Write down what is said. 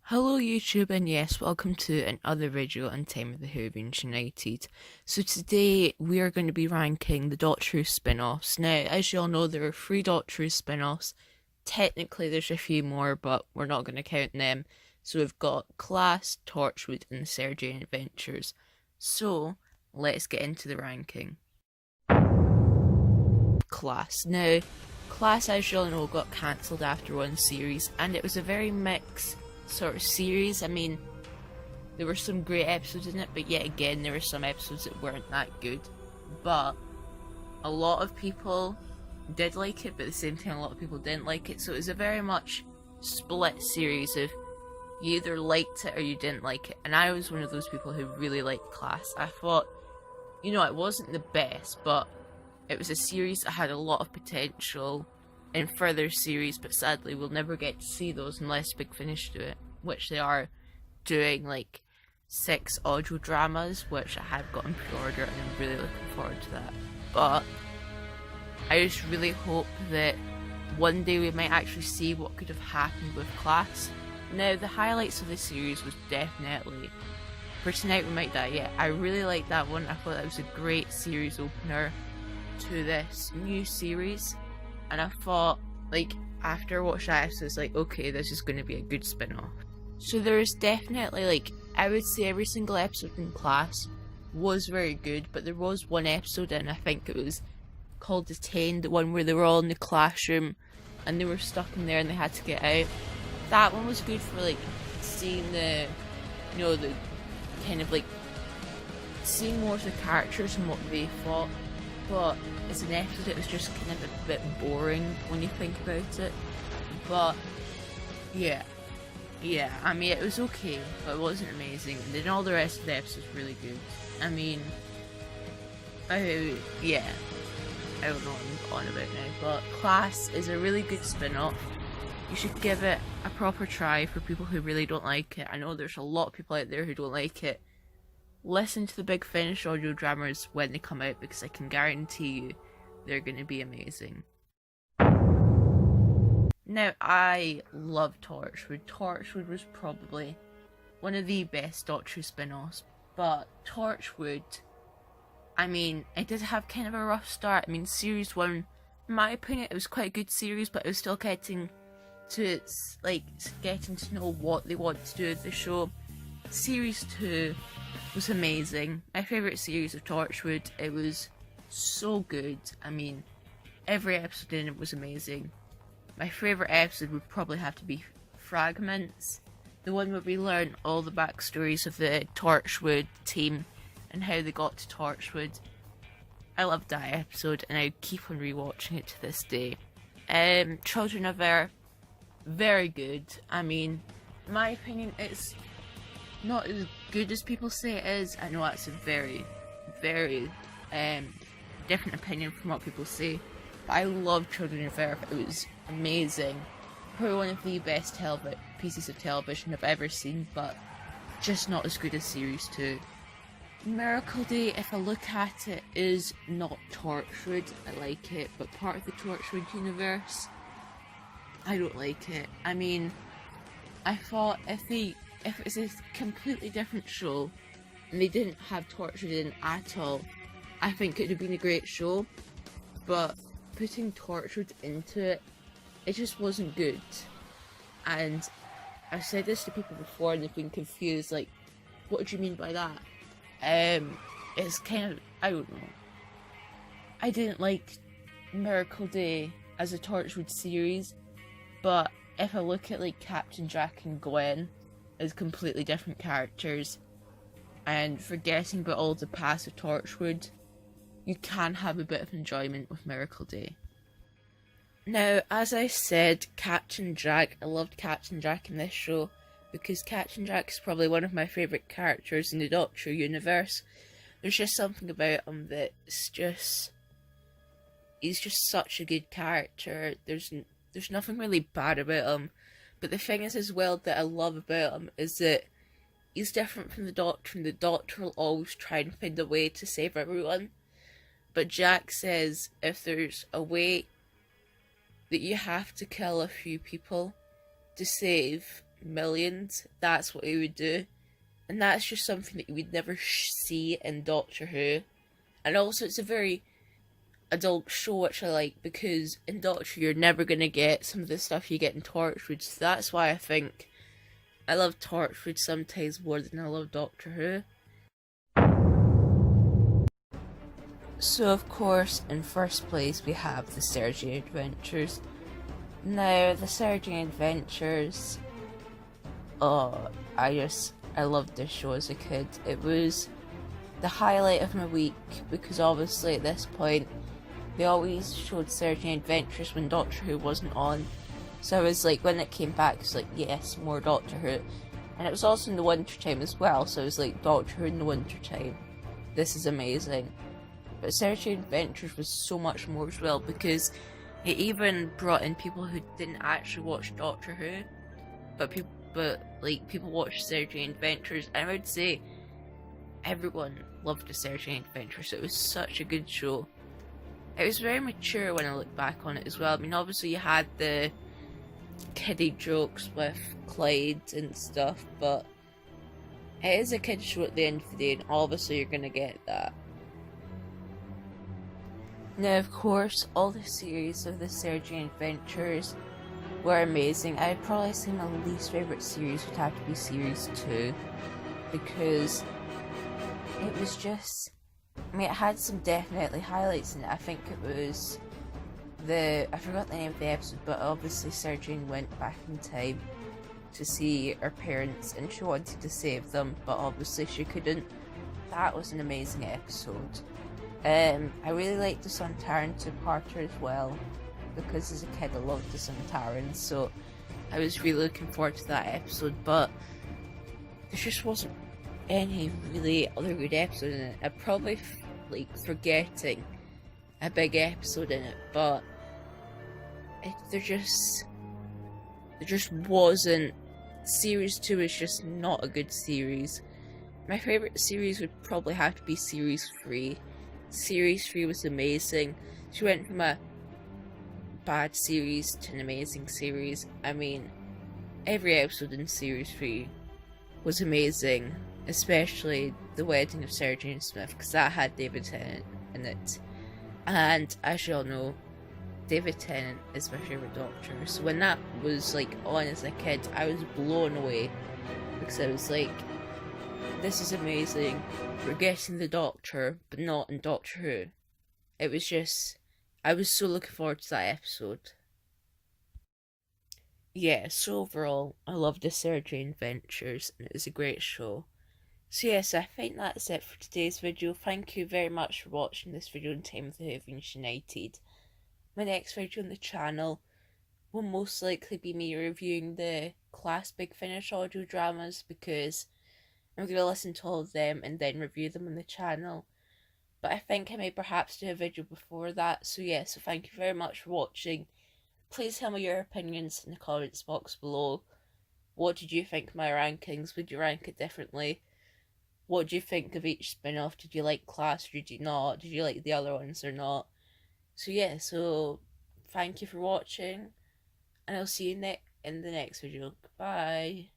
Hello YouTube, and yes, welcome to another video on Time of the Whovians United. So today we are going to be ranking the Doctor Who spin-offs. Now, as you all know, there are 3 Doctor Who spin-offs. Technically there's a few more, but we're not going to count them. So we've got Class, Torchwood and the SJA Adventures. So, let's get into the ranking. Class. Now, Class, as you all know, got cancelled after one series, and it was a very mixed sort of series. I mean, there were some great episodes in it, but yet again there were some episodes that weren't that good. But a lot of people did like it, but at the same time a lot of people didn't like it, so it was a very much split series of you either liked it or you didn't like it. And I was one of those people who really liked Class. I thought, you know, it wasn't the best, but it was a series that had a lot of potential in further series, but sadly we'll never get to see those unless Big Finish do it, which they are doing, like 6 audio dramas, which I have got in pre-order, and I'm really looking forward to that. But I just really hope that one day we might actually see what could have happened with Class. Now, the highlights of the series was definitely For Tonight We Might Die. Yeah, I really liked that one. I thought that was a great series opener to this new series. And I thought, like, after watching that episode, it's like, okay, this is going to be a good spin-off. So there's definitely, like, I would say every single episode in Class was very good, but there was one episode, and I think it was called Detained, the one where they were all in the classroom, and they were stuck in there and they had to get out. That one was good for, like, seeing the, you know, the kind of, like, seeing more of the characters and what they thought. But as an episode it was just kind of a bit boring when you think about it. But yeah, I mean, it was okay, but it wasn't amazing. And then all the rest of the episodes were really good. I mean, I don't know what I'm on about now, but Class is a really good spin-off. You should give it a proper try for people who really don't like it. I know there's a lot of people out there who don't like it. Listen to the Big Finish audio dramas when they come out, because I can guarantee you they're going to be amazing. Now, I love Torchwood. Torchwood was probably one of the best Doctor Who spin-offs, but Torchwood, I mean, it did have kind of a rough start. I mean, series 1, in my opinion, it was quite a good series, but it was still getting to know what they wanted to do with the show. Series 2 was amazing. My favourite series of Torchwood. It was so good. I mean, every episode in it was amazing. My favourite episode would probably have to be Fragments, the one where we learn all the backstories of the Torchwood team and how they got to Torchwood. I loved that episode, and I keep on rewatching it to this day. Children of Air, very good. I mean, in my opinion, it's not as good as people say it is. I know that's a very, very different opinion from what people say, but I love Children of Earth. It was amazing. Probably one of the best pieces of television I've ever seen, but just not as good as Series 2. Miracle Day, if I look at it, is not Torchwood. I like it, but part of the Torchwood universe, I don't like it. I mean, I thought if it was a completely different show and they didn't have Torchwood in at all, I think it would have been a great show. But putting Torchwood into it, it just wasn't good. And I've said this to people before and they've been confused, like, what do you mean by that? It's kind of, I don't know. I didn't like Miracle Day as a Torchwood series, but if I look at, like, Captain Jack and Gwen as completely different characters, and forgetting about all the past of Torchwood, you can have a bit of enjoyment with Miracle Day. Now, as I said, Captain Jack, I loved Captain Jack in this show, because Captain Jack is probably one of my favourite characters in the Doctor universe. There's just something about him that's just, he's just such a good character. There's nothing really bad about him. But the thing is as well that I love about him is that he's different from the Doctor, and the Doctor will always try and find a way to save everyone. But Jack says if there's a way that you have to kill a few people to save millions. That's what he would do. And that's just something that you would never see in Doctor Who. And also, it's a very adult show, which I like, because in Doctor Who, you're never going to get some of the stuff you get in Torchwood. So that's why I think I love Torchwood sometimes more than I love Doctor Who. So, of course, in first place, we have the SJA Adventures. Now, the SJA Adventures, oh, I loved this show as a kid. It was the highlight of my week because obviously at this point, they always showed SJA Adventures when Doctor Who wasn't on. So I was like, when it came back, it's like, yes, more Doctor Who. And it was also in the winter time as well, so it was like, Doctor Who in the winter time. This is amazing. But SJA Adventures was so much more as well, because it even brought in people who didn't actually watch Doctor Who, but people watched SJA Adventures, and I would say everyone loved the SJA Adventures. It was such a good show. It was very mature when I look back on it as well. I mean, obviously you had the kiddie jokes with Clyde and stuff, but it is a kids show at the end of the day, and obviously you're gonna get that. Now, of course, all the series of the SJA Adventures were amazing. I'd probably say my least favourite series would have to be Series 2, because it was just, I mean, it had some definitely highlights in it. I think it was I forgot the name of the episode, but obviously SJA went back in time to see her parents, and she wanted to save them, but obviously she couldn't. That was an amazing episode. I really liked the Sontaran two-parter as well, because as a kid I loved the Sontarans, so I was really looking forward to that episode, but there just wasn't any really other good episode in it. I'm probably forgetting a big episode in it, but there just wasn't. Series 2 is just not a good series. My favourite series would probably have to be Series 3. Series 3 was amazing. She went from a bad series to an amazing series. I mean, every episode in Series 3 was amazing, especially the wedding of Sarah Jane Smith, because that had David Tennant in it. And as you all know, David Tennant is my favourite Doctor. So when that was on as a kid, I was blown away, because I was like, this is amazing. We're getting the Doctor, but not in Doctor Who. It was just, I was so looking forward to that episode. Yeah, so overall, I loved the SJA Adventures, and it was a great show. So yes, I think that's it for today's video. Thank you very much for watching this video in Time of the Whovians United. My next video on the channel will most likely be me reviewing the Class Big Finish audio dramas, because I'm going to listen to all of them and then review them on the channel. But I think I may perhaps do a video before that. So yeah, so thank you very much for watching. Please tell me your opinions in the comments box below. What did you think of my rankings? Would you rank it differently? What do you think of each spin-off? Did you like Class or did you not? Did you like the other ones or not? So yeah, so thank you for watching, and I'll see you in the next video. Goodbye.